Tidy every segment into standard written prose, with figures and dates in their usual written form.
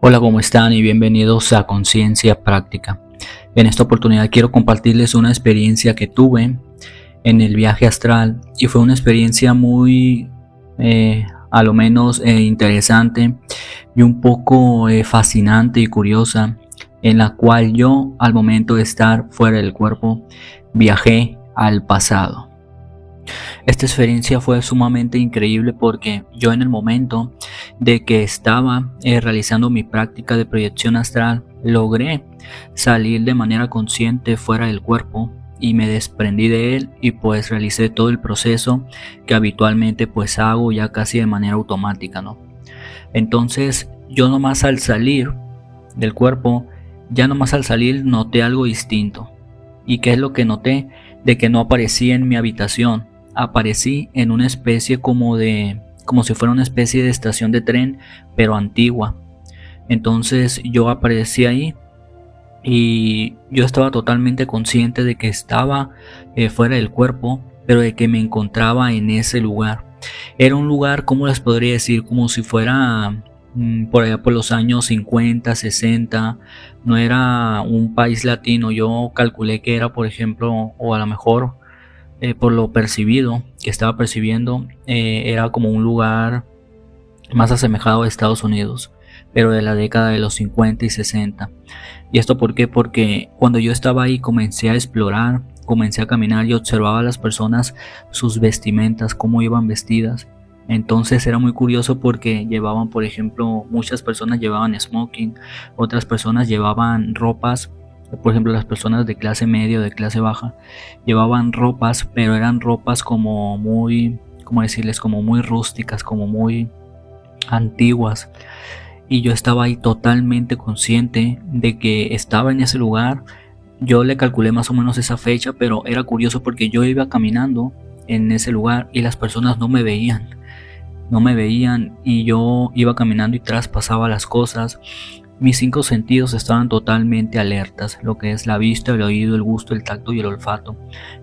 Hola, ¿cómo están? Y bienvenidos a Conciencia Práctica. En esta oportunidad quiero compartirles una experiencia que tuve en el viaje astral y fue una experiencia muy, a lo menos interesante y un poco fascinante y curiosa, en la cual yo, al momento de estar fuera del cuerpo, viajé al pasado. Esta experiencia fue sumamente increíble porque yo, en el momento de que estaba realizando mi práctica de proyección astral, logré salir de manera consciente fuera del cuerpo y me desprendí de él, y pues realicé todo el proceso que habitualmente pues hago ya casi de manera automática, ¿no? Entonces yo nomás al salir del cuerpo, ya nomás al salir noté algo distinto. ¿Y qué es lo que noté? De que no aparecí en mi habitación, aparecí en una especie como si fuera una especie de estación de tren, pero antigua. Entonces yo aparecí ahí y yo estaba totalmente consciente de que estaba fuera del cuerpo, pero de que me encontraba en ese lugar. Era un lugar, ¿cómo les podría decir? Como si fuera por allá por los años 50, 60. No era un país latino. Yo calculé que era, por ejemplo, o a lo mejor por lo percibido, que estaba percibiendo, era como un lugar más asemejado a Estados Unidos, pero de la década de los 50 y 60. ¿Y esto por qué? Porque cuando yo estaba ahí comencé a explorar, comencé a caminar y observaba a las personas, sus vestimentas, cómo iban vestidas. Entonces era muy curioso porque llevaban, por ejemplo, muchas personas llevaban smoking, otras personas llevaban ropas. Por ejemplo, las personas de clase media o de clase baja llevaban ropas, pero eran ropas como muy, ¿cómo decirles? Como muy rústicas, como muy antiguas. Y yo estaba ahí totalmente consciente de que estaba en ese lugar. Yo le calculé más o menos esa fecha, pero era curioso porque yo iba caminando en ese lugar y las personas no me veían, y yo iba caminando y traspasaba las cosas. Mis cinco sentidos estaban totalmente alertas, lo que es la vista, el oído, el gusto, el tacto y el olfato.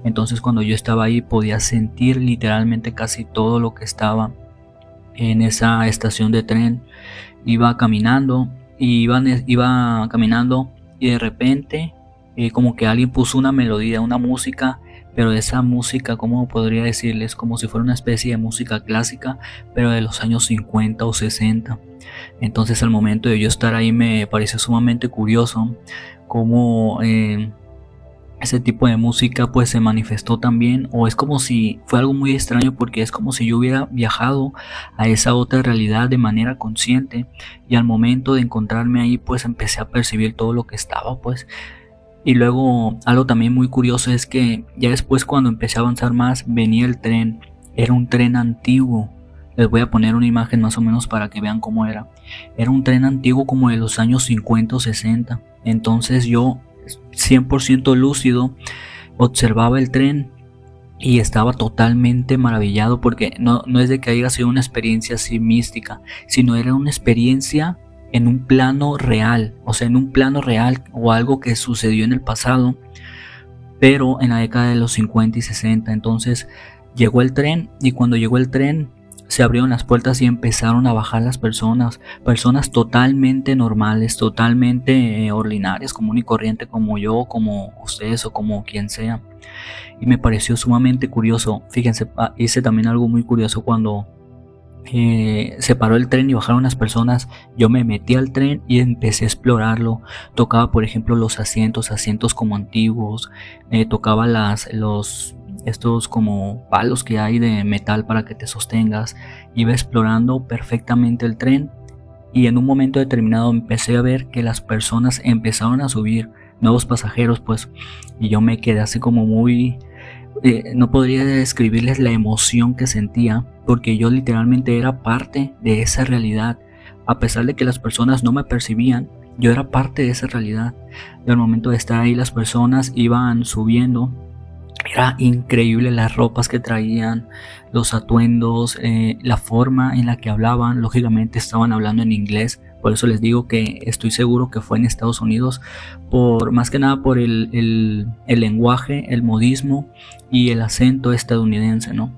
Entonces cuando yo estaba ahí podía sentir literalmente casi todo lo que estaba en esa estación de tren. Iba caminando y iba caminando, y de repente como que alguien puso una melodía, una música, pero esa música, ¿cómo podría decirles? Como si fuera una especie de música clásica, pero de los años 50 o 60. Entonces al momento de yo estar ahí me pareció sumamente curioso cómo ese tipo de música pues se manifestó también, o es como si fue algo muy extraño porque es como si yo hubiera viajado a esa otra realidad de manera consciente, y al momento de encontrarme ahí pues empecé a percibir todo lo que estaba pues. Y luego algo también muy curioso es que ya después, cuando empecé a avanzar más, venía el tren. Era un tren antiguo. Les voy a poner una imagen más o menos para que vean cómo era. Era un tren antiguo como de los años 50 o 60. Entonces yo, 100% lúcido, observaba el tren y estaba totalmente maravillado porque no es de que haya sido una experiencia así mística, sino era una experiencia en un plano real, o sea, en un plano real, o algo que sucedió en el pasado, pero en la década de los 50 y 60. Entonces llegó el tren, y cuando llegó el tren se abrieron las puertas y empezaron a bajar las personas totalmente normales, totalmente ordinarias, común y corriente, como yo, como ustedes o como quien sea. Y me pareció sumamente curioso. Fíjense, hice también algo muy curioso cuando se paró el tren y bajaron las personas. Yo me metí al tren y empecé a explorarlo. Tocaba, por ejemplo, los asientos como antiguos. Tocaba estos como palos que hay de metal para que te sostengas. Iba explorando perfectamente el tren, y en un momento determinado empecé a ver que las personas empezaron a subir, nuevos pasajeros pues, y yo me quedé así como muy... no podría describirles la emoción que sentía, porque yo literalmente era parte de esa realidad. A pesar de que las personas no me percibían, yo era parte de esa realidad. Y al momento de estar ahí, las personas iban subiendo. Era increíble las ropas que traían, los atuendos, la forma en la que hablaban. Lógicamente estaban hablando en inglés, por eso les digo que estoy seguro que fue en Estados Unidos, más que nada por el lenguaje, el modismo y el acento estadounidense, ¿no?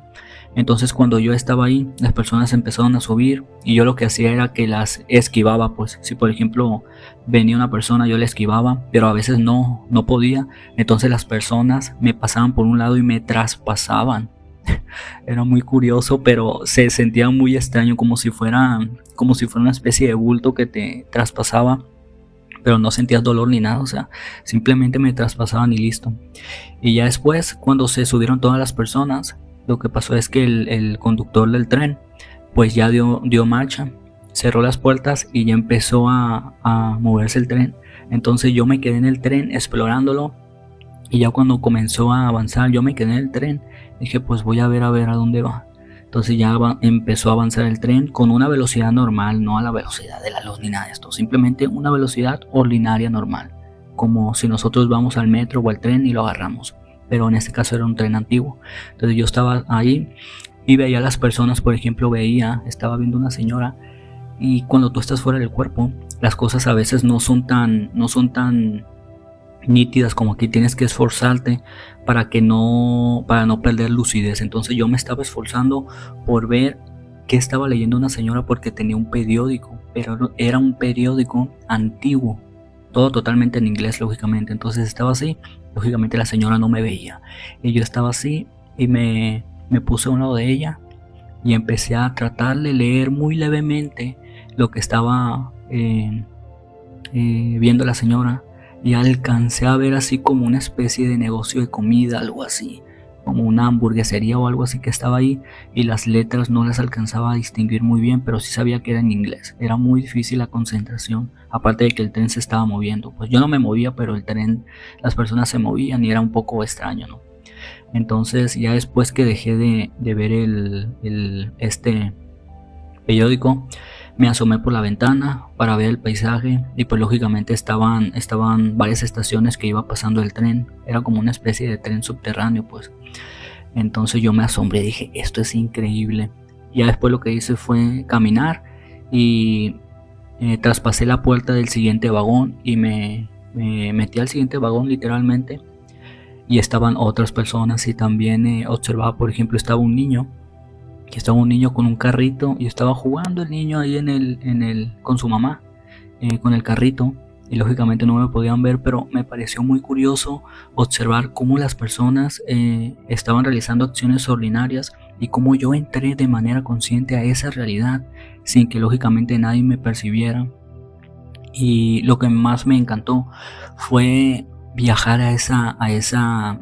Entonces cuando yo estaba ahí, las personas empezaron a subir y yo lo que hacía era que las esquivaba, pues si por ejemplo venía una persona yo la esquivaba, pero a veces no podía, entonces las personas me pasaban por un lado y me traspasaban. Era muy curioso, pero se sentía muy extraño, como si fuera una especie de bulto que te traspasaba, pero no sentías dolor ni nada, o sea, simplemente me traspasaban y listo. Y ya después, cuando se subieron todas las personas, lo que pasó es que el conductor del tren, pues ya dio marcha, cerró las puertas y ya empezó a moverse el tren. Entonces yo me quedé en el tren explorándolo y ya cuando comenzó a avanzar, yo me quedé en el tren. Dije, pues voy a ver a dónde va. Entonces ya empezó a avanzar el tren con una velocidad normal, no a la velocidad de la luz ni nada de esto, simplemente una velocidad ordinaria normal, como si nosotros vamos al metro o al tren y lo agarramos, pero en este caso era un tren antiguo. Entonces yo estaba ahí y veía a las personas, por ejemplo, estaba viendo una señora, y cuando tú estás fuera del cuerpo, las cosas a veces no son tan nítidas, como que tienes que esforzarte para no perder lucidez. Entonces yo me estaba esforzando por ver qué estaba leyendo una señora, porque tenía un periódico, pero era un periódico antiguo, todo totalmente en inglés, lógicamente. Entonces estaba así, lógicamente la señora no me veía y yo estaba así y me puse a un lado de ella y empecé a tratar de leer muy levemente lo que estaba viendo la señora, y alcancé a ver así como una especie de negocio de comida, algo así, como una hamburguesería o algo así que estaba ahí, y las letras no las alcanzaba a distinguir muy bien, pero sí sabía que era en inglés. Era muy difícil la concentración, aparte de que el tren se estaba moviendo. Pues yo no me movía, pero el tren, las personas se movían y era un poco extraño, ¿no? Entonces ya después que dejé de ver este periódico, me asomé por la ventana para ver el paisaje y pues lógicamente estaban varias estaciones que iba pasando el tren. Era como una especie de tren subterráneo, pues. Entonces yo me asombré y dije, esto es increíble. Ya después lo que hice fue caminar y traspasé la puerta del siguiente vagón y me metí al siguiente vagón literalmente, y estaban otras personas y también observaba, por ejemplo, estaba un niño con un carrito y estaba jugando el niño ahí con su mamá, con el carrito, y lógicamente no me podían ver, pero me pareció muy curioso observar cómo las personas estaban realizando acciones ordinarias y cómo yo entré de manera consciente a esa realidad sin que lógicamente nadie me percibiera. Y lo que más me encantó fue viajar a esa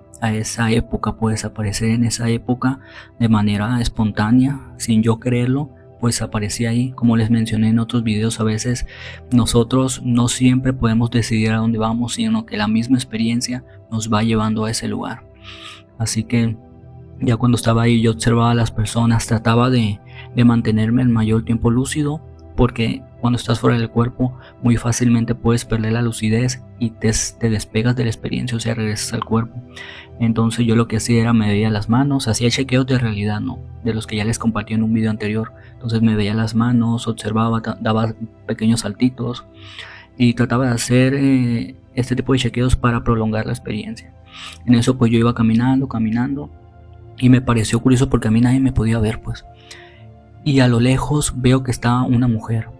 época, pues aparecer en esa época de manera espontánea, sin yo quererlo, pues aparecí ahí. Como les mencioné en otros videos, a veces nosotros no siempre podemos decidir a dónde vamos, sino que la misma experiencia nos va llevando a ese lugar. Así que ya cuando estaba ahí yo observaba a las personas, trataba de mantenerme el mayor tiempo lúcido, porque cuando estás fuera del cuerpo muy fácilmente puedes perder la lucidez y te despegas de la experiencia, o sea, regresas al cuerpo. Entonces yo lo que hacía era me veía las manos, hacía chequeos de realidad, ¿no? De los que ya les compartí en un video anterior. Entonces me veía las manos, observaba, daba pequeños saltitos y trataba de hacer este tipo de chequeos para prolongar la experiencia. En eso pues yo iba caminando y me pareció curioso porque a mí nadie me podía ver, pues. Y a lo lejos veo que está una mujer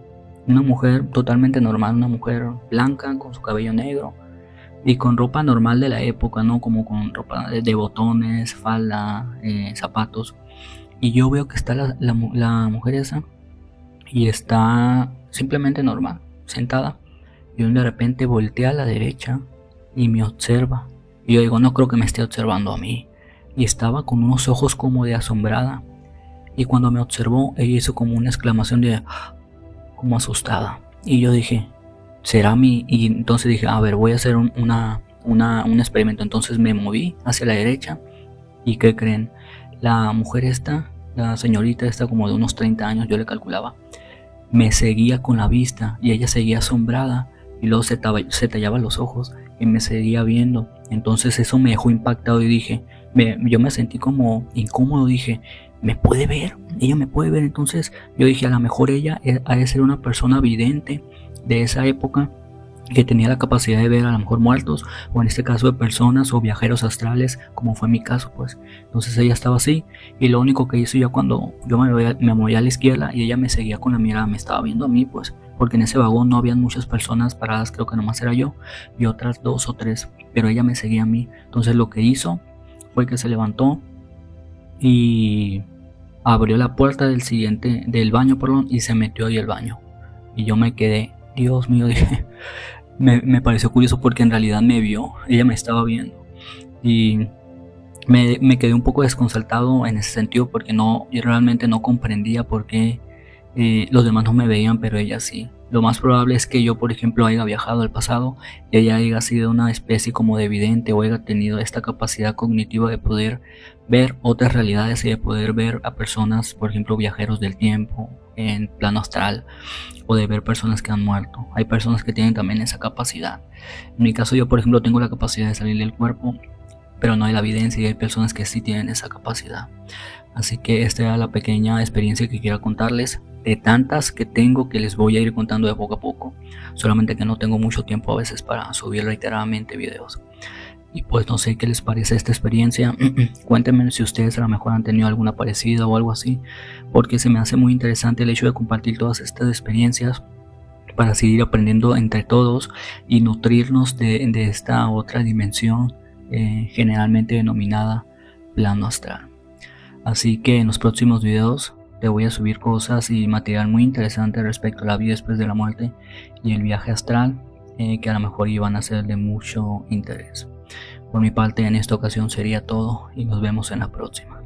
totalmente normal, una mujer blanca con su cabello negro y con ropa normal de la época, ¿no? Como con ropa de botones, falda, zapatos. Y yo veo que está la mujer esa y está simplemente normal, sentada. Y de repente voltea a la derecha y me observa. Y yo digo, no creo que me esté observando a mí. Y estaba con unos ojos como de asombrada. Y cuando me observó, ella hizo como una exclamación como asustada. Y yo dije, ¿será mí? Y entonces dije, a ver, voy a hacer un experimento. Entonces me moví hacia la derecha. ¿Y qué creen? La mujer esta, la señorita esta como de unos 30 años, yo le calculaba, me seguía con la vista y ella seguía asombrada. Y luego se tallaba los ojos y me seguía viendo. Entonces eso me dejó impactado y dije, yo me sentí como incómodo. Dije, ¿me puede ver? Ella me puede ver. Entonces yo dije, a lo mejor ella ha de ser una persona vidente de esa época que tenía la capacidad de ver a lo mejor muertos, o en este caso de personas o viajeros astrales, como fue mi caso, pues. Entonces ella estaba así, y lo único que hizo, ya cuando yo me moví a la izquierda y ella me seguía con la mirada, me estaba viendo a mí, pues, porque en ese vagón no habían muchas personas paradas, creo que nomás era yo y otras 2 o 3, pero ella me seguía a mí. Entonces lo que hizo fue que se levantó y abrió la puerta del baño, perdón, y se metió ahí al baño. Y yo me quedé, Dios mío, dije, me pareció curioso porque en realidad me vio, ella me estaba viendo. Y me quedé un poco desconcertado en ese sentido porque yo realmente no comprendía por qué los demás no me veían, pero ella sí. Lo más probable es que yo, por ejemplo, haya viajado al pasado y ella haya sido una especie como de vidente o haya tenido esta capacidad cognitiva de poder ver otras realidades y de poder ver a personas, por ejemplo, viajeros del tiempo en plano astral, o de ver personas que han muerto. Hay personas que tienen también esa capacidad. En mi caso, yo, por ejemplo, tengo la capacidad de salir del cuerpo, pero no hay la evidencia, y hay personas que sí tienen esa capacidad. Así que esta era la pequeña experiencia que quiero contarles, de tantas que tengo que les voy a ir contando de poco a poco, solamente que no tengo mucho tiempo a veces para subir reiteradamente videos. Y pues no sé qué les parece esta experiencia. Cuéntenme si ustedes a lo mejor han tenido alguna parecida o algo así, porque se me hace muy interesante el hecho de compartir todas estas experiencias para seguir aprendiendo entre todos y nutrirnos de esta otra dimensión, generalmente denominada plano astral. Así que en los próximos videos te voy a subir cosas y material muy interesante respecto a la vida después de la muerte y el viaje astral, que a lo mejor iban a ser de mucho interés. Por mi parte, en esta ocasión sería todo y nos vemos en la próxima.